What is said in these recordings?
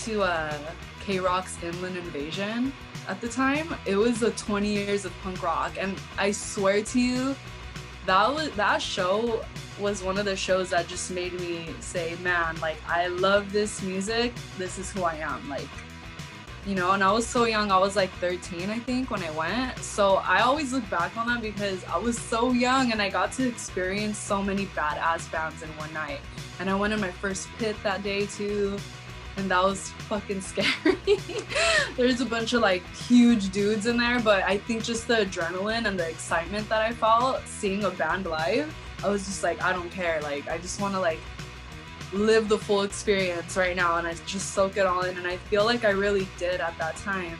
to Krocks Inland Invasion at the time. It was the 20 years of punk rock, and I swear to you, that show was one of the shows that just made me say, man, like, I love this music. This is who I am. Like, you know, and I was so young. I was like 13, I think, when I went. So I always look back on that because I was so young and I got to experience so many badass bands in one night. And I went in my first pit that day too, and that was fucking scary. There's a bunch of like huge dudes in there, but I think just the adrenaline and the excitement that I felt seeing a band live, I was just like, I don't care. Like, I just want to like live the full experience right now, and I just soak it all in, and I feel like I really did at that time.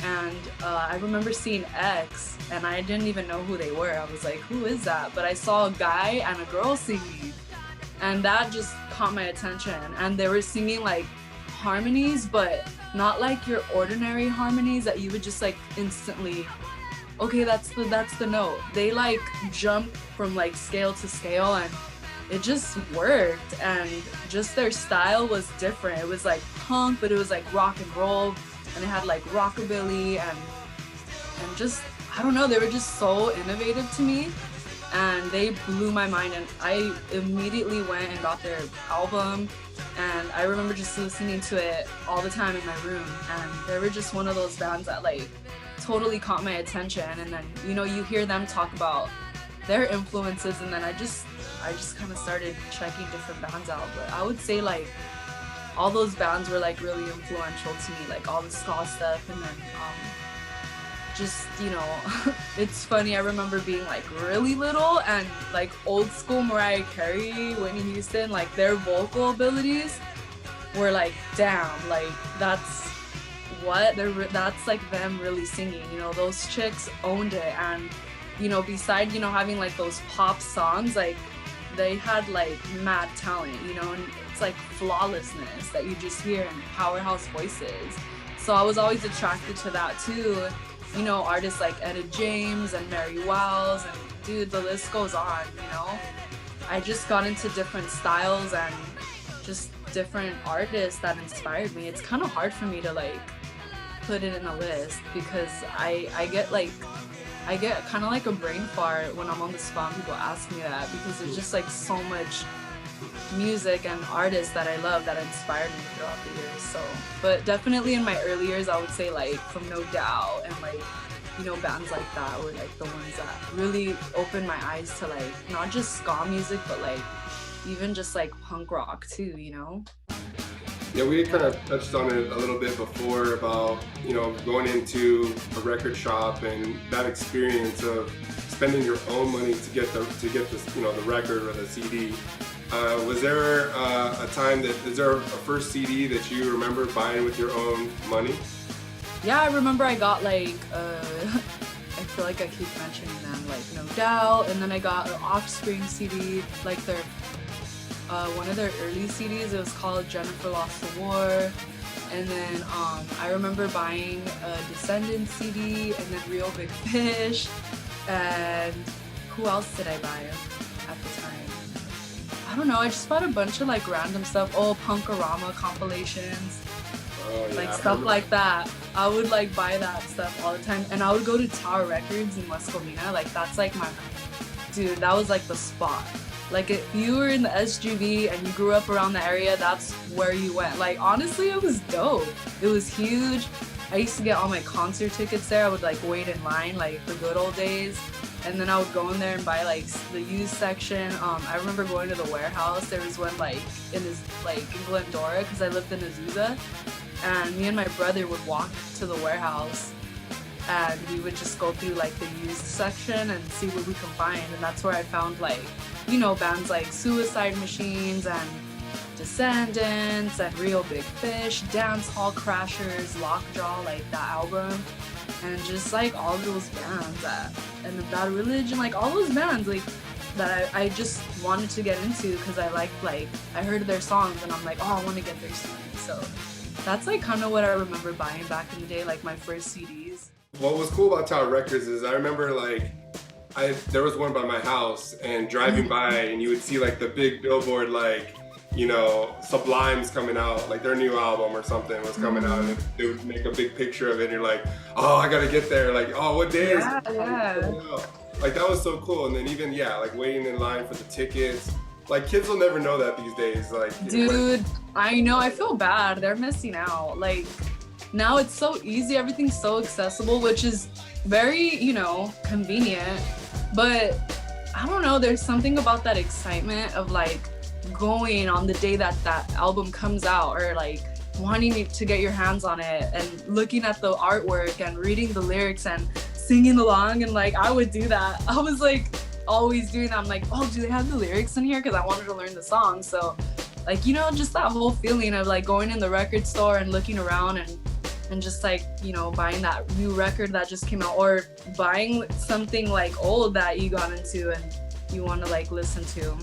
And I remember seeing X, and I didn't even know who they were. I was like, who is that? But I saw a guy and a girl singing, and that just caught my attention. And they were singing like harmonies, but not like your ordinary harmonies that you would just like instantly, okay, that's the note. They like jumped from like scale to scale, and it just worked. And just their style was different. It was like punk, but it was like rock and roll, and it had like rockabilly, and just, I don't know, they were just so innovative to me, and they blew my mind. And I immediately went and got their album, and I remember just listening to it all the time in my room. And they were just one of those bands that like totally caught my attention. And then, you know, you hear them talk about their influences, and then I just kind of started checking different bands out. But I would say like all those bands were like really influential to me, like all the ska stuff. And then just, you know, it's funny, I remember being like really little, and like old school Mariah Carey, Whitney Houston, like their vocal abilities were like, damn, like that's like them really singing, you know. Those chicks owned it. And, you know, beside, you know, having like those pop songs, like they had like mad talent, you know, and it's like flawlessness that you just hear in powerhouse voices. So I was always attracted to that too. You know, artists like Etta James and Mary Wells, and dude, the list goes on, you know. I just got into different styles and just different artists that inspired me. It's kind of hard for me to like put it in a list because I get kind of like a brain fart when I'm on the spot and people ask me that, because there's just like so much music and artists that I love that inspired me throughout the years. So, but definitely in my early years, I would say like from No Doubt and like, you know, bands like that were like the ones that really opened my eyes to like not just ska music, but like even just like punk rock too, you know. Yeah, we kind of touched on it a little bit before about, you know, going into a record shop and that experience of spending your own money to get this, you know, the record or the CD. Was there a time is there a first CD that you remember buying with your own money? Yeah, I remember I got like, I feel like I keep mentioning them, like No Doubt, and then I got an Offspring CD, like their, one of their early CDs. It was called Jennifer Lost the War. And then I remember buying a Descendants CD, and then Real Big Fish, and who else did I buy at the time? I don't know, I just bought a bunch of like random stuff. Oh, Punkorama compilations, like stuff like that. I would like buy that stuff all the time, and I would go to Tower Records in West Covina. Like that's like my, dude, that was like the spot. Like if you were in the SGV and you grew up around the area, that's where you went. Like honestly, it was dope. It was huge. I used to get all my concert tickets there. I would like wait in line like the good old days. And then I would go in there and buy like the used section. I remember going to the warehouse. There was one like in Glendora, because I lived in Azusa, and me and my brother would walk to the warehouse, and we would just go through like the used section and see what we could find. And that's where I found like, you know, bands like Suicide Machines and Descendants and Real Big Fish, Dance Hall Crashers, Lockjaw, like that album. And just like all those bands and the Bad Religion, like all those bands like that I just wanted to get into because I heard their songs and I'm like, oh, I want to get their CDs. So that's like kind of what I remember buying back in the day, like my first CDs. What was cool about Tower Records is I remember like there was one by my house, and driving by and you would see like the big billboard like you know, Sublime's coming out, like their new album or something was coming out, and they would make a big picture of it, and you're like, oh, I gotta get there. Like, oh, what day is Yeah, it? yeah. Like that was so cool. And then even like waiting in line for the tickets. Like kids will never know that these days. Like, Dude, I know. I feel bad. They're missing out. Like now it's so easy. Everything's so accessible, which is very, you know, convenient. But I don't know. There's something about that excitement of like going on the day that that album comes out, or like wanting to get your hands on it and looking at the artwork and reading the lyrics and singing along. And like I would do that. I was like always doing that. I'm like, oh, do they have the lyrics in here? Because I wanted to learn the song. So like, you know, just that whole feeling of like going in the record store and looking around and just like, you know, buying that new record that just came out, or buying something like old that you got into and you want to like listen to.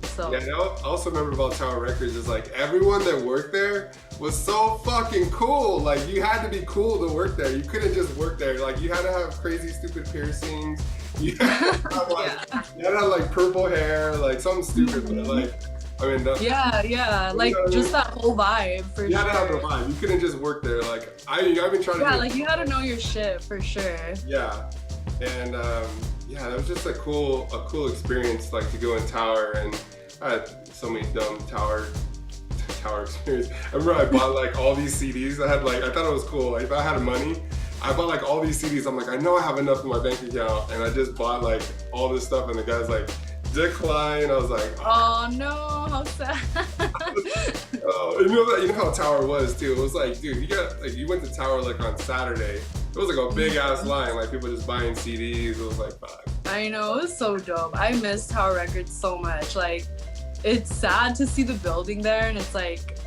So yeah, I also remember about Tower Records is like everyone that worked there was so fucking cool. Like you had to be cool to work there. You couldn't just work there. Like you had to have crazy, stupid piercings. You had to have like, you had to have like purple hair, like something stupid, but like, I mean, yeah, like just that whole vibe for sure. You had to have the vibe. You couldn't just work there. Like I've been trying to. Yeah, like you had to know your shit for sure. Yeah, and yeah, that was just a cool experience. Like to go in Tower, and I had so many dumb Tower experience. I remember I bought like all these CDs. I thought it was cool. Like if I had money, I bought like all these CDs. I'm like, I know I have enough in my bank account, and I just bought like all this stuff. And the guy's like, decline. I was like, oh no, how sad. Oh, you know how Tower was too. It was like, dude, you went to Tower like on Saturday. It was like a big ass line, like people just buying CDs. It was like, fuck. I know, it was so dope. I miss Tower Records so much. Like, it's sad to see the building there, and it's like,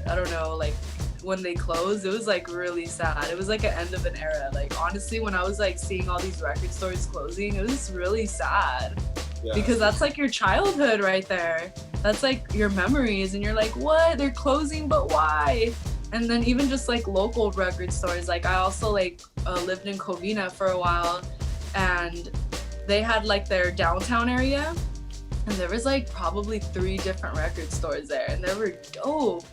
I don't know, like when they closed, it was like really sad. It was like an end of an era. Like honestly, when I was like seeing all these record stores closing, it was really sad. Yeah. Because that's like your childhood right there. That's like your memories, and you're like, what? They're closing, but why? And then even just like local record stores. Like I also like lived in Covina for a while, and they had like their downtown area, and there was like probably 3 different record stores there, and they were dope.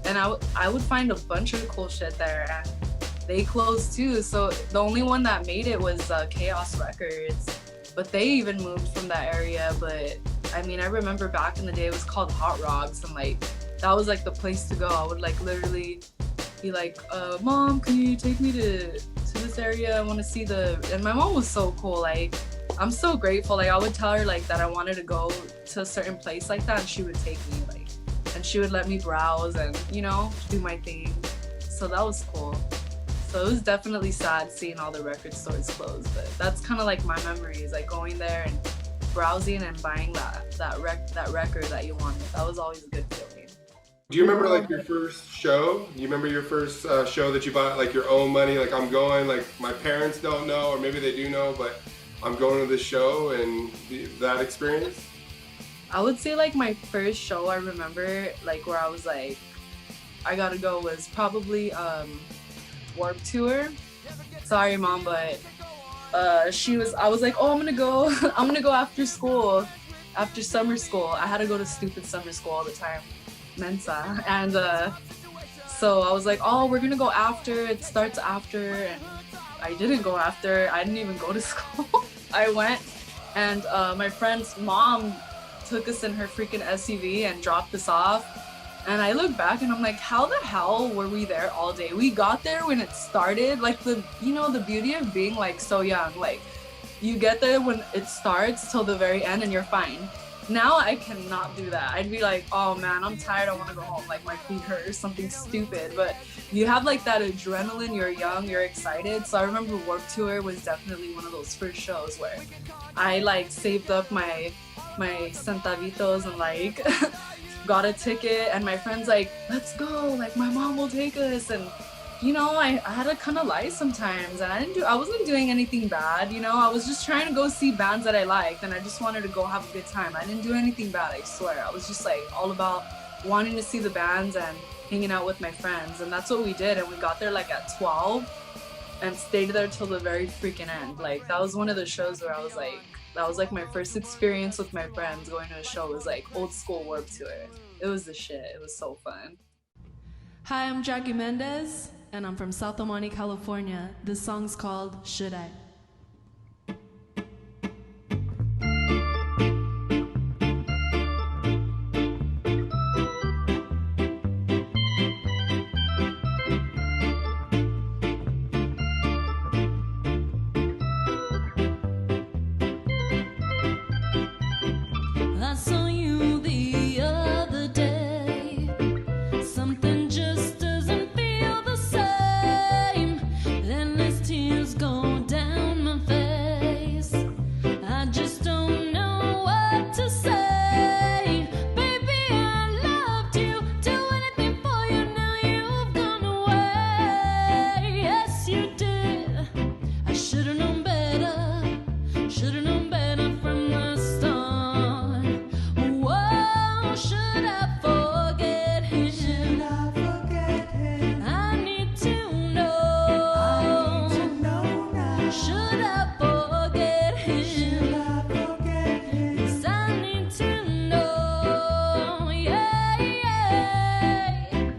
And I would find a bunch of cool shit there, and they closed too. So the only one that made it was Chaos Records, but they even moved from that area. But I mean, I remember back in the day it was called Hot Rocks, and like that was like the place to go. I would like literally be like, Mom, can you take me to this area? I want to see and my mom was so cool. Like I'm so grateful. Like I would tell her like that I wanted to go to a certain place like that, and she would take me, like, and she would let me browse and, you know, do my thing. So that was cool. So it was definitely sad seeing all the record stores close, but that's kind of like my memories, like going there and browsing and buying that record that you wanted. That was always a good feeling. Do you remember like your first show? Do you remember your first show that you bought, like your own money? Like I'm going, like my parents don't know, or maybe they do know, but I'm going to this show, and that experience? I would say like my first show I remember, like where I was like, I gotta go, was probably Warped Tour. Sorry, Mom, but I was like, oh, I'm gonna go after school, after summer school. I had to go to stupid summer school all the time, Mensa, and so I was like, oh, we're gonna go after, it starts after, and I didn't go after. I didn't even go to school. I went, and my friend's mom took us in her freaking SUV and dropped us off. And I look back and I'm like, how the hell were we there all day? We got there when it started. Like the beauty of being like so young, like you get there when it starts till the very end and you're fine. Now I cannot do that. I'd be like, oh man, I'm tired, I want to go home, like my feet hurt or something stupid. But you have like that adrenaline, you're young, you're excited. So I remember Warped Tour was definitely one of those first shows where I like saved up my centavitos and like got a ticket, and my friend's like, let's go, like my mom will take us. And you know, I had to kind of lie sometimes, and I wasn't doing anything bad, you know. I was just trying to go see bands that I liked, and I just wanted to go have a good time. I didn't do anything bad, I swear. I was just like all about wanting to see the bands and hanging out with my friends, and that's what we did. And we got there like at 12 and stayed there till the very freaking end. Like that was one of the shows where I was like, that was like my first experience with my friends going to a show. It was like old school Warped Tour. It was the shit. It was so fun. Hi, I'm Jackie Mendez, and I'm from South Omani, California. This song's called Should I? I saw you the other day. Something just doesn't feel the same. Then as tears go down my face, I just don't know what to say. Baby, I loved you, do anything for you. Now you've gone away. Yes, you did. I should've known better. Should've known better from the start. Whoa, should I forget him? Should I forget him? I need to know. Now. Should I forget him? Should I forget him? Yes, I need to know. Yeah, yeah.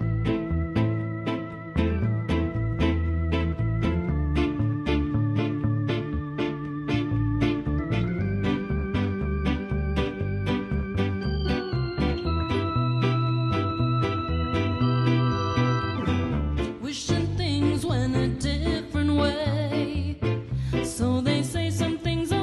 Wishing things went a different way. So they say some things are